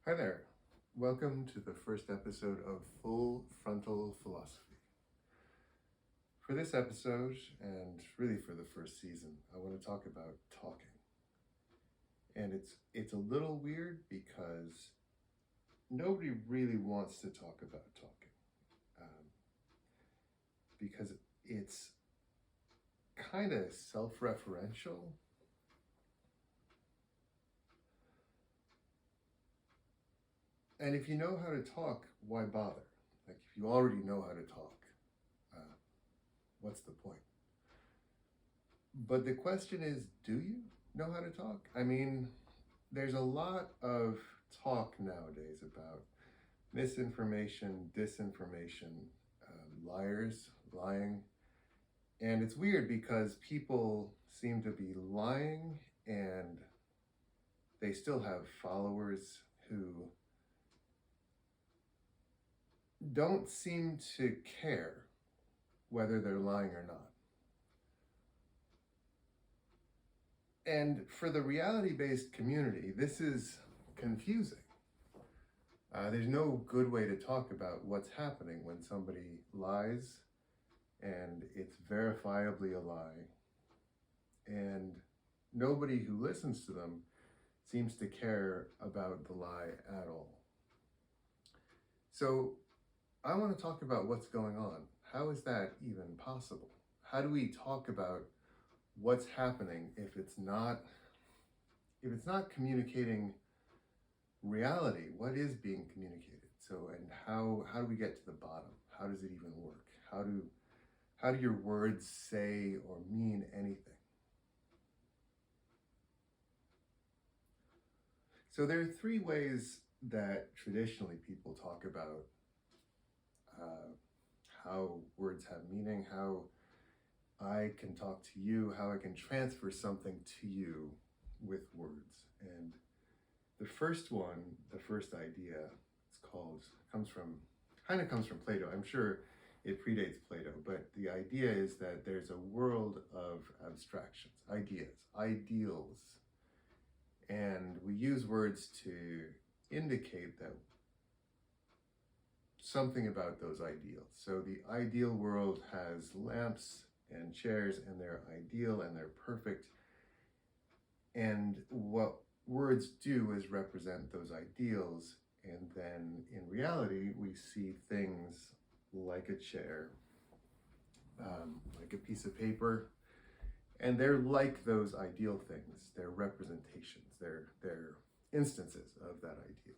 Hi there. Welcome to the first episode of Full Frontal Philosophy. For this episode, and really for the first season, I want to talk about talking. And it's a little weird because nobody really wants to talk about talking. Because it's kind of self-referential. And if you know how to talk, why bother? Like, if you already know how to talk, what's the point? But the question is, do you know how to talk? I mean, there's a lot of talk nowadays about misinformation, disinformation, liars, lying. And it's weird because people seem to be lying and they still have followers who don't seem to care whether they're lying or not. And for the reality-based community, this is confusing. There's no good way to talk about what's happening when somebody lies and it's verifiably a lie, and nobody who listens to them seems to care about the lie at all. So I want to talk about what's going on. How is that even possible? How do we talk about what's happening if it's not communicating reality? What is being communicated? So, and how do we get to the bottom? How does it even work? How do your words say or mean anything? So there are three ways that traditionally people talk about how words have meaning, how I can talk to you, how I can transfer something to you with words. And the first one, the first idea, comes from Plato. I'm sure it predates Plato, but the idea is that there's a world of abstractions, ideas, ideals, and we use words to indicate that something about those ideals. So the ideal world has lamps and chairs, and they're ideal and they're perfect. And what words do is represent those ideals. And then in reality, we see things like a chair, like a piece of paper, and they're like those ideal things. They're representations, they're instances of that ideal.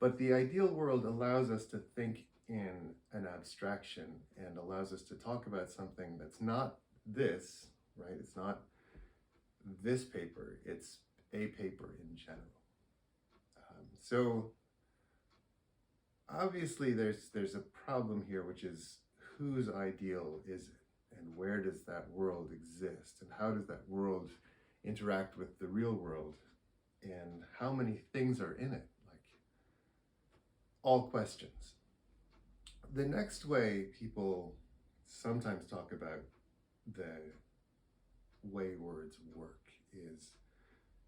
But the ideal world allows us to think in an abstraction and allows us to talk about something that's not this, right? It's not this paper, it's a paper in general. So obviously there's a problem here, which is whose ideal is it? And where does that world exist? And how does that world interact with the real world? And how many things are in it? Like, all questions. The next way people sometimes talk about the way words work is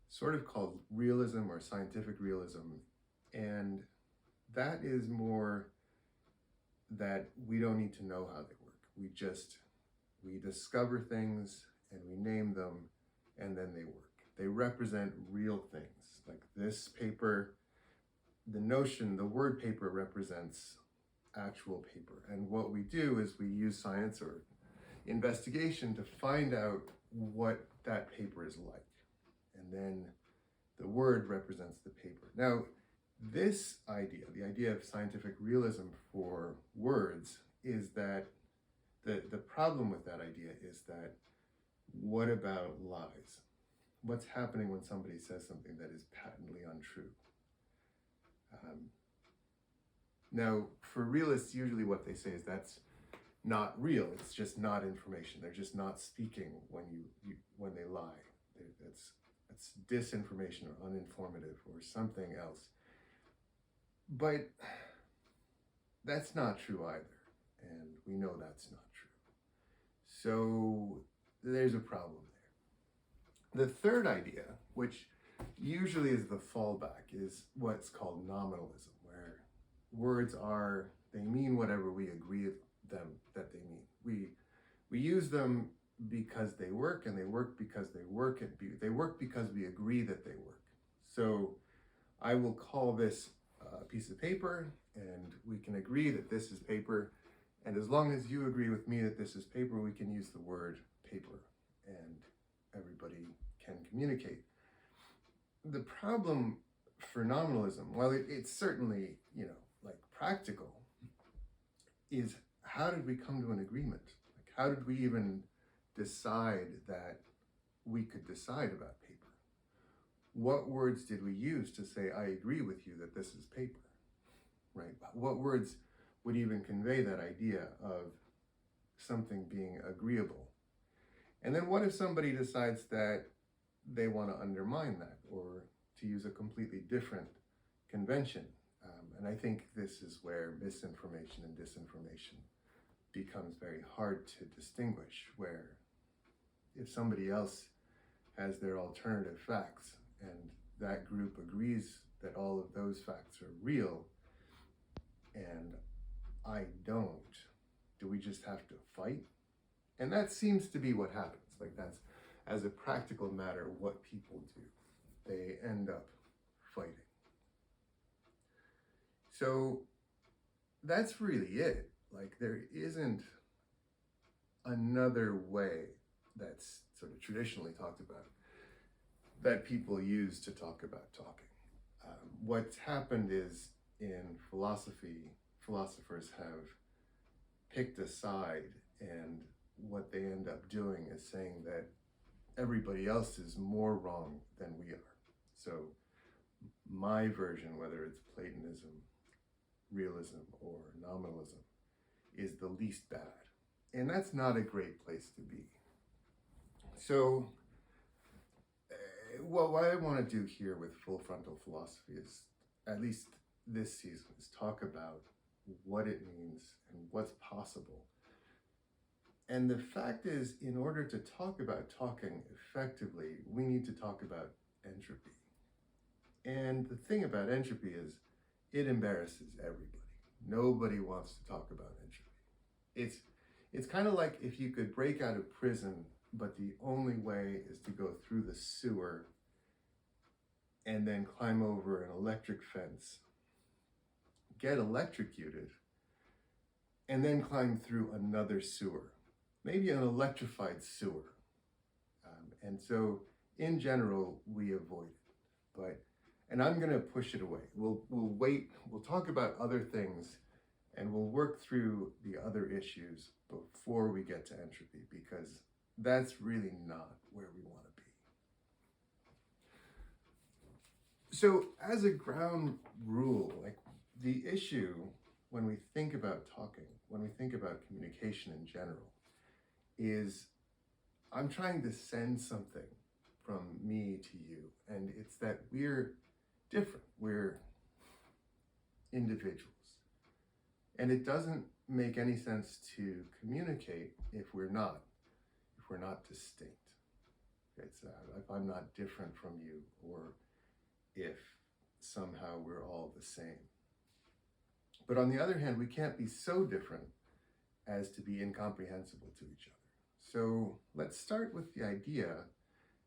sort of called realism or scientific realism. And that is more that we don't need to know how they work. We discover things and we name them and then they work. They represent real things. Like this paper, the word paper represents actual paper. And what we do is we use science or investigation to find out what that paper is like. And then the word represents the paper. Now, this idea, the idea of scientific realism for words, is that the problem with that idea is that what about lies? What's happening when somebody says something that is patently untrue? Now, for realists, usually what they say is that's not real. It's just not information. They're just not speaking when they lie. That's disinformation or uninformative or something else. But that's not true either, and we know that's not true. So there's a problem there. The third idea, which usually is the fallback, is what's called nominalism, where words are, they mean whatever we agree them that they mean. We use them because they work, and they work because they work, and they work because we agree that they work. So I will call this a piece of paper, and we can agree that this is paper. And as long as you agree with me that this is paper, we can use the word paper, and everybody can communicate. The problem for nominalism, while it's certainly, like practical, is how did we come to an agreement? Like, how did we even decide that we could decide about paper? What words did we use to say, I agree with you that this is paper, right? What words would even convey that idea of something being agreeable? And then what if somebody decides that they want to undermine that, or to use a completely different convention? And I think this is where misinformation and disinformation becomes very hard to distinguish, where if somebody else has their alternative facts and that group agrees that all of those facts are real and I don't, do we just have to fight? And that seems to be what happens. Like, that's, as a practical matter, what people do. They end up fighting. So that's really it. Like, there isn't another way that's sort of traditionally talked about that people use to talk about talking. What's happened is, in philosophy, philosophers have picked a side, and what they end up doing is saying that everybody else is more wrong than we are. So my version, whether it's Platonism, realism, or nominalism, is the least bad. And that's not a great place to be. So, what I want to do here with Full Frontal Philosophy is, at least this season, is talk about what it means and what's possible. And the fact is, in order to talk about talking effectively, we need to talk about entropy. And the thing about entropy is, it embarrasses everybody. Nobody wants to talk about entropy. It's kind of like if you could break out of prison, but the only way is to go through the sewer and then climb over an electric fence, get electrocuted, and then climb through another sewer, maybe an electrified sewer. And so, in general, we avoid it. And I'm going to push it away. We'll wait. We'll talk about other things, and we'll work through the other issues before we get to entropy, because that's really not where we want to be. So, as a ground rule, like, the issue when we think about talking, when we think about communication in general, is I'm trying to send something from me to you, and it's that we're different. We're individuals. And it doesn't make any sense to communicate if we're not distinct. It's if I'm not different from you, or if somehow we're all the same. But on the other hand, we can't be so different as to be incomprehensible to each other. So let's start with the idea,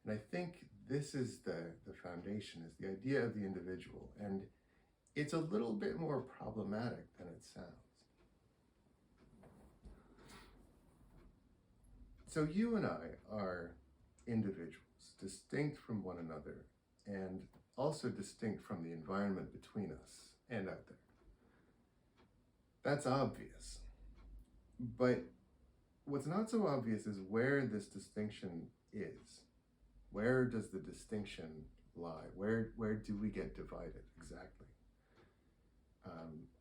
and I think this is the foundation, is the idea of the individual. And it's a little bit more problematic than it sounds. So you and I are individuals, distinct from one another, and also distinct from the environment between us and out there. That's obvious. But what's not so obvious is where this distinction is. Where does the distinction lie? Where do we get divided exactly?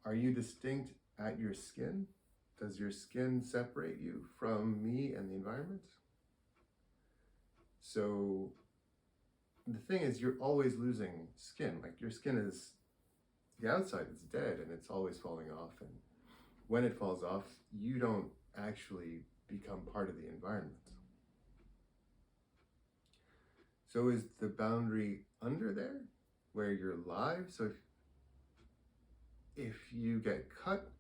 Are you distinct at your skin? Does your skin separate you from me and the environment? So the thing is, you're always losing skin. Like, your skin is, the outside is dead and it's always falling off. And when it falls off, you don't actually become part of the environment. So is the boundary under there where you're live? So if you get cut,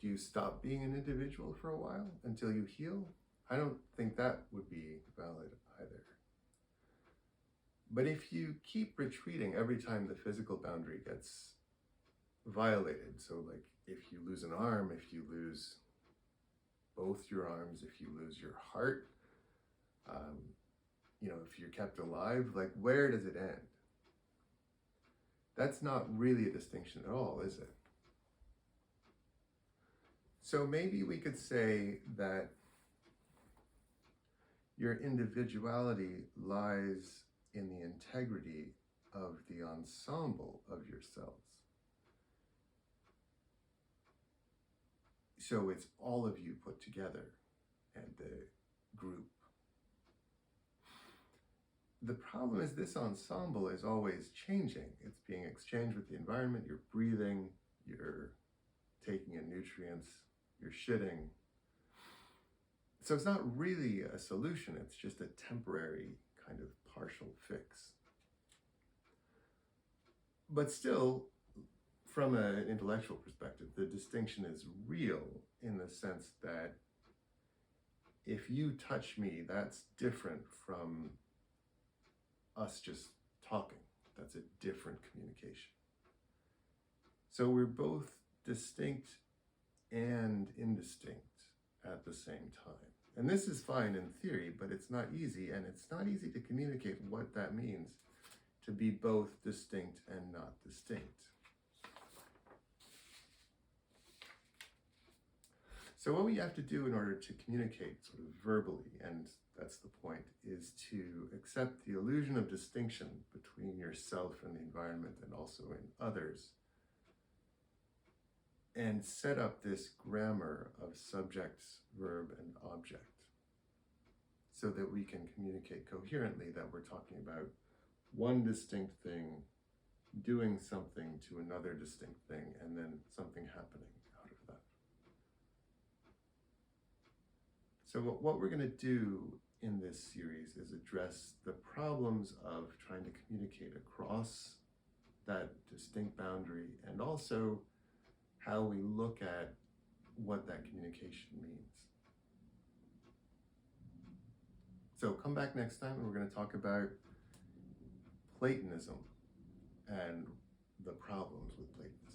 do you stop being an individual for a while until you heal? I don't think that would be valid either. But if you keep retreating every time the physical boundary gets violated, so like if you lose an arm, if you lose both your arms, if you lose your heart, if you're kept alive, like where does it end? That's not really a distinction at all, is it? So maybe we could say that your individuality lies in the integrity of the ensemble of your cells. So it's all of you put together and the group. The problem is this ensemble is always changing. It's being exchanged with the environment. You're breathing, you're taking in nutrients, you're shitting. So it's not really a solution. It's just a temporary kind of partial fix. But still, from an intellectual perspective, the distinction is real in the sense that if you touch me, that's different from us just talking. That's a different communication. So we're both distinct and indistinct at the same time. And this is fine in theory, but it's not easy, and it's not easy to communicate what that means to be both distinct and not distinct. So what we have to do in order to communicate sort of verbally, and that's the point, is to accept the illusion of distinction between yourself and the environment and also in others, and set up this grammar of subject, verb, and object so that we can communicate coherently that we're talking about one distinct thing doing something to another distinct thing and then something happening out of that. So what we're going to do in this series is address the problems of trying to communicate across that distinct boundary, and also how we look at what that communication means. So come back next time and we're going to talk about Platonism and the problems with Platonism.